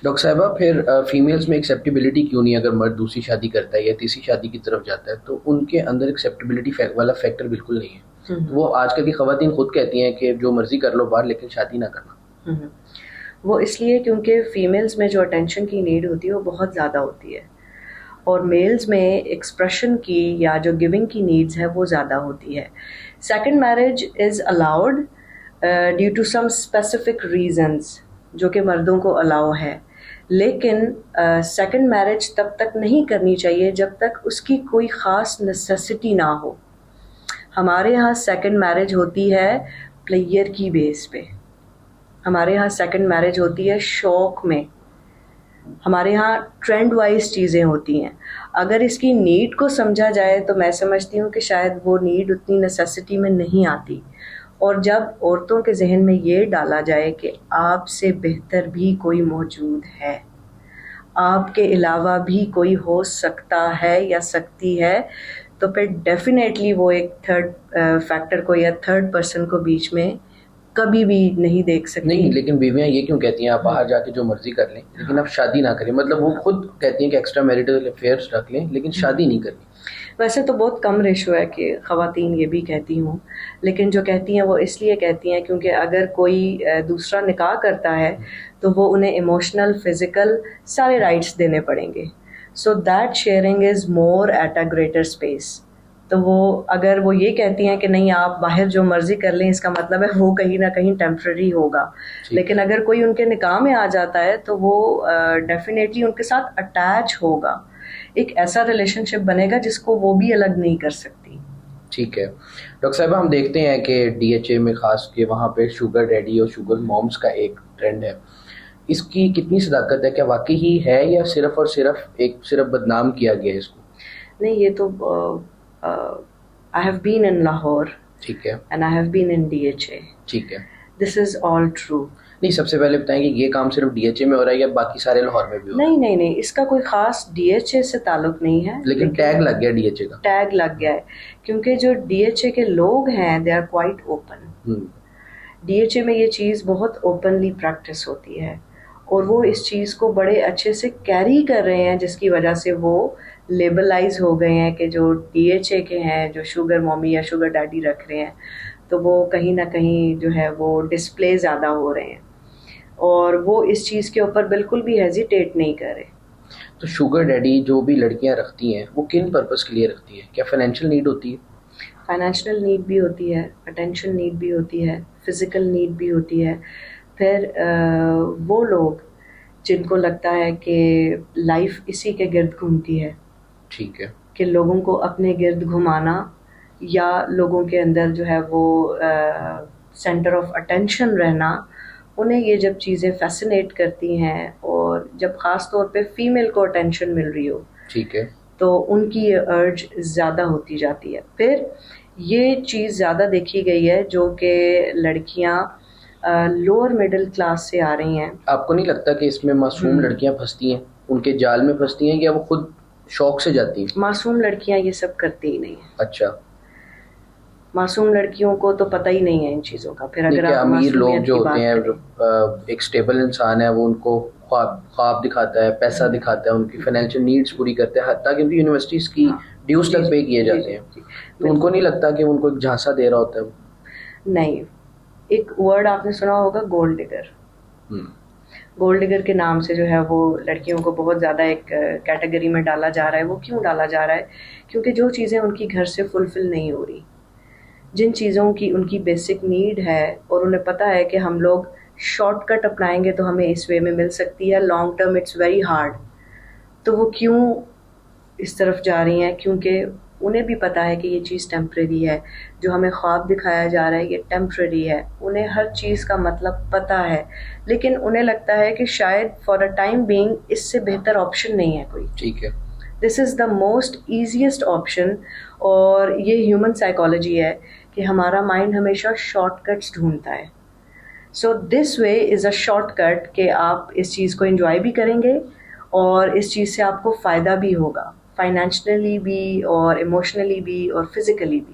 Doctor صاحبہ پھر females میں ایکسیپٹیبلٹی کیوں نہیں؟ اگر مرد دوسری شادی کرتا ہے یا تیسری شادی کی طرف جاتا ہے تو ان کے اندر ایکسیپٹیبلٹی والا فیکٹر بالکل نہیں ہے. وہ آج کل کی خواتین خود کہتی ہیں کہ جو مرضی کر لو باہر لیکن شادی نہ کرنا. وہ اس لیے کیونکہ فیمیلز میں جو اٹینشن کی نیڈ ہوتی ہے وہ بہت زیادہ ہوتی ہے، اور میلز میں ایکسپریشن کی یا جو گیونگ کی نیڈز ہے وہ زیادہ ہوتی ہے. Second marriage is allowed due to some specific reasons جو کہ مردوں کو الاؤ ہے، لیکن سیکنڈ میرج تب تک نہیں کرنی چاہیے جب تک اس کی کوئی خاص نیسیسٹی نہ ہو. ہمارے ہاں سیکنڈ میرج ہوتی ہے پلیئر کی بیس پہ، ہمارے ہاں سیکنڈ میرج ہوتی ہے شوق میں، ہمارے ہاں ٹرینڈ وائز چیزیں ہوتی ہیں. اگر اس کی نیڈ کو سمجھا جائے تو میں سمجھتی ہوں کہ شاید وہ نیڈ اتنی نیسیسٹی میں نہیں آتی. اور جب عورتوں کے ذہن میں یہ ڈالا جائے کہ آپ سے بہتر بھی کوئی موجود ہے، آپ کے علاوہ بھی کوئی ہو سکتا ہے یا سکتی ہے، تو پھر ڈیفینیٹلی وہ ایک تھرڈ فیکٹر کو یا تھرڈ پرسن کو بیچ میں کبھی بھی نہیں دیکھ سکتی. نہیں، لیکن بیویاں یہ کیوں کہتی ہیں آپ باہر جا کے جو مرضی کر لیں لیکن آپ شادی نہ کریں؟ مطلب وہ خود کہتی ہیں کہ ایکسٹرا میریٹل افیئرس رکھ لیں لیکن شادی نہیں کرنی. ویسے تو بہت کم ریشو ہے کہ خواتین یہ بھی کہتی ہوں، لیکن جو کہتی ہیں وہ اس لیے کہتی ہیں کیونکہ اگر کوئی دوسرا نکاح کرتا ہے تو وہ انہیں ایموشنل، فزیکل سارے رائٹس دینے پڑیں گے. So that sharing is more at a greater space. تو وہ اگر وہ یہ کہتی ہیں کہ نہیں آپ باہر جو مرضی کر لیں، اس کا مطلب ہے وہ کہیں نہ کہیں ٹیمپرری ہوگا. لیکن اگر کوئی ان کے نکاح میں آ جاتا ہے تو وہ ڈیفینیٹلی ان کے ساتھ اٹیچ ہوگا، ایک ایسا ریلیشن شپ بنے گا جس کو وہ بھی الگ نہیں کر سکتی. ٹھیک ہے ڈاکٹر صاحبہ، ہم دیکھتے ہیں کہ ڈی ایچ اے میں خاص کے وہاں پہ شوگر ڈیڈی اور شوگر مومس کا ایک ٹرینڈ ہے. اس کی کتنی صداقت ہے؟ کیا واقعی ہی ہے یا صرف اور صرف بدنام کیا گیا ہے اس کو؟ نہیں، یہ تو I have been in Lahore ٹھیک ہے، and I have been in DHA. ٹھیک ہے. This is all true. نہیں، سب سے پہلے بتائیں کہ یہ کام صرف ڈی ایچ اے میں ہو رہا ہے یا باقی سارے لاہور میں بھی ہو رہا ہے؟ نہیں، اس کا کوئی خاص ڈی ایچ اے سے تعلق نہیں ہے، لیکن ٹیگ لگ گیا ڈی ایچ اے کا. ٹیگ لگ گیا ہے کیونکہ جو ڈی ایچ اے کے لوگ ہیں they are quite open. D H A میں یہ چیز بہت اوپنلی پریکٹس ہوتی ہے اور وہ اس چیز کو بڑے اچھے سے کیری کر رہے ہیں، جس کی وجہ سے وہ لیبلائز ہو گئے ہیں کہ جو ڈی ایچ اے کے ہیں، جو شوگر مومی یا شوگر ڈیڈی رکھ رہے ہیں، تو وہ کہیں نہ کہیں جو ہے وہ ڈسپلے زیادہ ہو رہے ہیں اور وہ اس چیز کے اوپر بالکل بھی ہیزیٹیٹ نہیں کر رہے. تو شوگر ڈیڈی جو بھی لڑکیاں رکھتی ہیں وہ کن پرپس کے لیے رکھتی ہیں؟ کیا فائنینشیل نیڈ ہوتی ہے؟ فائنینشیل نیڈ بھی ہوتی ہے، اٹینشن نیڈ بھی ہوتی ہے، فزیکل نیڈ بھی ہوتی ہے. پھر وہ لوگ جن کو لگتا ہے کہ لائف اسی کے گرد گھومتی ہے، ٹھیک ہے، کہ لوگوں کو اپنے گرد گھمانا یا لوگوں کے اندر جو ہے وہ سینٹر آف اٹینشن رہنا، انہیں یہ جب چیزیں فیسینیٹ کرتی ہیں اور جب خاص طور پہ فیمیل کو اٹینشن مل رہی ہو، ٹھیک ہے، تو ان کی یہ ارج زیادہ ہوتی جاتی ہے. پھر یہ چیز زیادہ دیکھی گئی ہے جو کہ لڑکیاں لوور مڈل کلاس سے آ رہی ہیں. آپ کو نہیں لگتا کہ اس میں معصوم لڑکیاں پھنستی ہیں، ان کے جال میں پھنستی ہیں، یا وہ خود شوق سے جاتی ہیں؟ معصوم لڑکیاں یہ سب کرتی ہی نہیں ہیں. اچھا، معصوم لڑکیوں کو تو پتہ ہی نہیں ہے ان چیزوں کا. پھر اگر آپ امیر لوگ جو ہوتے ہیں، کریں، ایک سٹیبل انسان ہے، وہ ان کو خواب دکھاتا ہے، پیسہ دکھاتا ہے، ان کی فائنینشیل نیڈز پوری کرتے ہیں، حتیٰ کہ ان کی یونیورسٹیز کی ڈیوز تک پے کیے جاتے ہیں. تو ان کو نہیں لگتا کہ ان کو ایک جھانسا دے رہا ہوتا ہے؟ نہیں. ایک ورڈ آپ نے سنا ہوگا، گولڈ ڈگر. گولڈ ڈگر کے نام سے جو ہے وہ لڑکیوں کو بہت زیادہ ایک کیٹیگری میں ڈالا جا رہا ہے. وہ کیوں ڈالا جا رہا ہے؟ کیونکہ جو چیزیں ان کی گھر سے فلفل نہیں ہو رہی، جن چیزوں کی ان کی بیسک نیڈ ہے، اور انہیں پتہ ہے کہ ہم لوگ شارٹ کٹ اپنائیں گے تو ہمیں اس وے میں مل سکتی ہے، long term it's very hard. تو وہ کیوں اس طرف جا رہی ہیں؟ کیونکہ انہیں بھی پتہ ہے کہ یہ چیز ٹیمپریری ہے، جو ہمیں خواب دکھایا جا رہا ہے یہ ٹیمپریری ہے. انہیں ہر چیز کا مطلب پتہ ہے، لیکن انہیں لگتا ہے کہ شاید فار اے ٹائم بینگ اس سے بہتر آپشن نہیں ہے کوئی. ٹھیک ہے، دس از دا موسٹ ایزیسٹ آپشن. اور یہ ہیومن سائیکالوجی ہے کہ ہمارا مائنڈ ہمیشہ شارٹ کٹس ڈھونڈتا ہے. سو دس وے از اے شارٹ کٹ کہ آپ اس چیز کو انجوائے بھی کریں گے اور اس چیز سے آپ کو فائدہ بھی ہوگا، فائنینشلی بھی اور ایموشنلی بھی اور فزیکلی بھی.